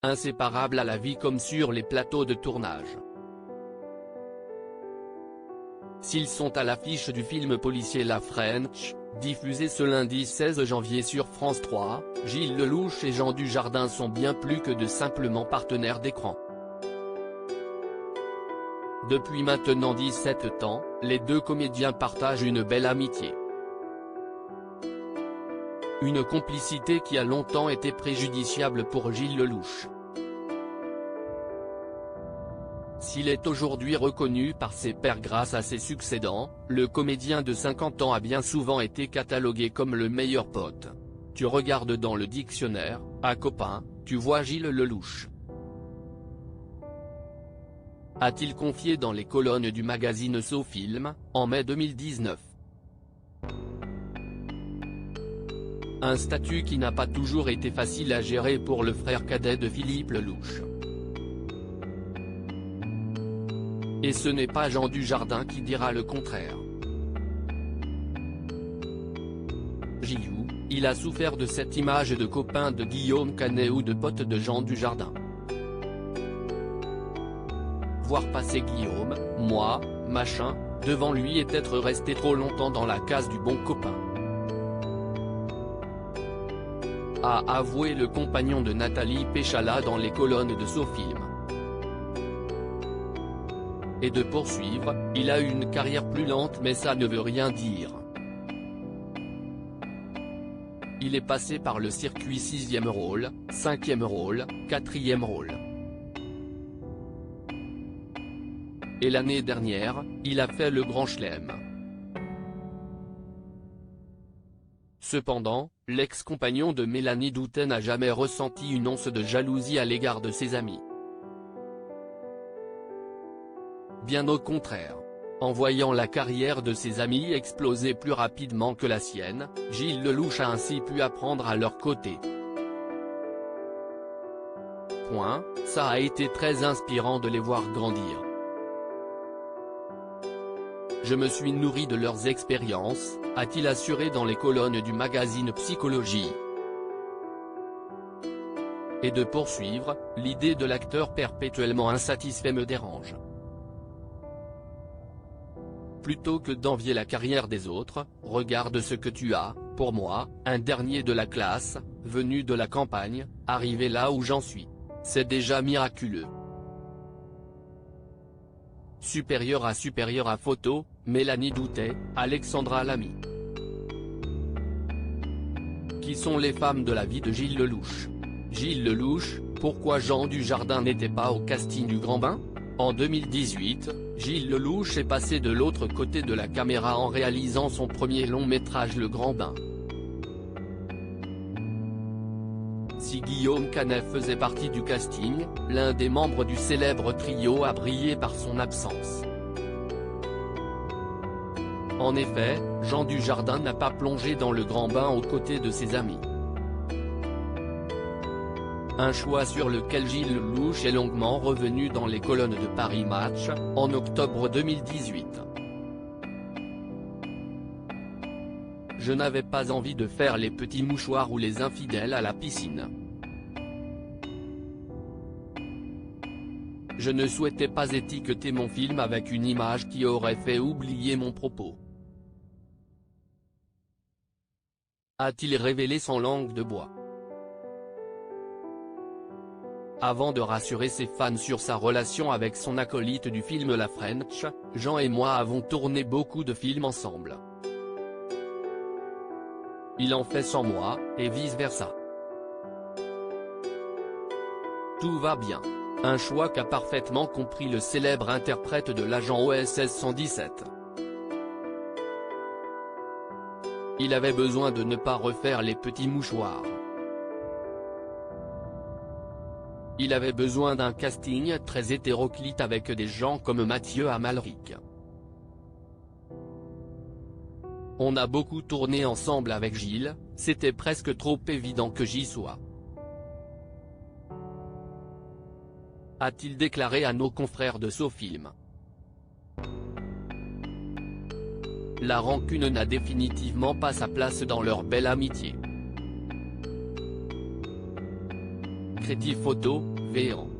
inséparables à la vie comme sur les plateaux de tournage. S'ils sont à l'affiche du film policier La French, diffusé ce lundi 16 janvier sur France 3, Gilles Lellouche et Jean Dujardin sont bien plus que de simplement partenaires d'écran. Depuis maintenant 17 ans, les deux comédiens partagent une belle amitié. Une complicité qui a longtemps été préjudiciable pour Gilles Lellouche. S'il est aujourd'hui reconnu par ses pairs grâce à ses succédants, le comédien de 50 ans a bien souvent été catalogué comme le meilleur pote. Tu regardes dans le dictionnaire, à copain, tu vois Gilles Lellouche. A-t-il confié dans les colonnes du magazine SoFilm, en mai 2019. Un statut qui n'a pas toujours été facile à gérer pour le frère cadet de Philippe Lellouche. Et ce n'est pas Jean Dujardin qui dira le contraire. JU, il a souffert de cette image de copain de Guillaume Canet ou de pote de Jean Dujardin. Voir passer Guillaume, moi, machin, devant lui et être resté trop longtemps dans la case du bon copain. A avoué le compagnon de Nathalie Péchala dans les colonnes de SoFilm. Et de poursuivre, il a eu une carrière plus lente mais ça ne veut rien dire. Il est passé par le circuit 6e rôle, 5e rôle, 4e rôle. Et l'année dernière, il a fait le Grand Chelem. Cependant, l'ex-compagnon de Mélanie Doutet n'a jamais ressenti une once de jalousie à l'égard de ses amis. Bien au contraire. En voyant la carrière de ses amis exploser plus rapidement que la sienne, Gilles Lellouche a ainsi pu apprendre à leur côté. Ça a été très inspirant de les voir grandir. Je me suis nourri de leurs expériences, a-t-il assuré dans les colonnes du magazine Psychologie. Et de poursuivre, l'idée de l'acteur perpétuellement insatisfait me dérange. Plutôt que d'envier la carrière des autres, regarde ce que tu as, pour moi, un dernier de la classe, venu de la campagne, arrivé là où j'en suis. C'est déjà miraculeux. Supérieur à photo, Mélanie Doutet, Alexandra Lamy. Qui sont les femmes de la vie de Gilles Lellouche? Gilles Lellouche, pourquoi Jean Dujardin n'était pas au casting du Grand Bain? En 2018, Gilles Lellouche est passé de l'autre côté de la caméra en réalisant son premier long métrage Le Grand Bain. Si Guillaume Canet faisait partie du casting, l'un des membres du célèbre trio a brillé par son absence. En effet, Jean Dujardin n'a pas plongé dans Le Grand Bain aux côtés de ses amis. Un choix sur lequel Gilles Lellouche est longuement revenu dans les colonnes de Paris Match, en octobre 2018. Je n'avais pas envie de faire les petits mouchoirs ou les infidèles à la piscine. Je ne souhaitais pas étiqueter mon film avec une image qui aurait fait oublier mon propos. A-t-il révélé sans langue de bois. Avant de rassurer ses fans sur sa relation avec son acolyte du film La French, Jean et moi avons tourné beaucoup de films ensemble. Il en fait sans moi, et vice-versa. Tout va bien. Un choix qu'a parfaitement compris le célèbre interprète de l'agent OSS 117. Il avait besoin de ne pas refaire les petits mouchoirs. Il avait besoin d'un casting très hétéroclite avec des gens comme Mathieu Amalric. On a beaucoup tourné ensemble avec Gilles, c'était presque trop évident que j'y sois. A-t-il déclaré à nos confrères de SoFilm. La rancune n'a définitivement pas sa place dans leur belle amitié. Créative photo, Véran.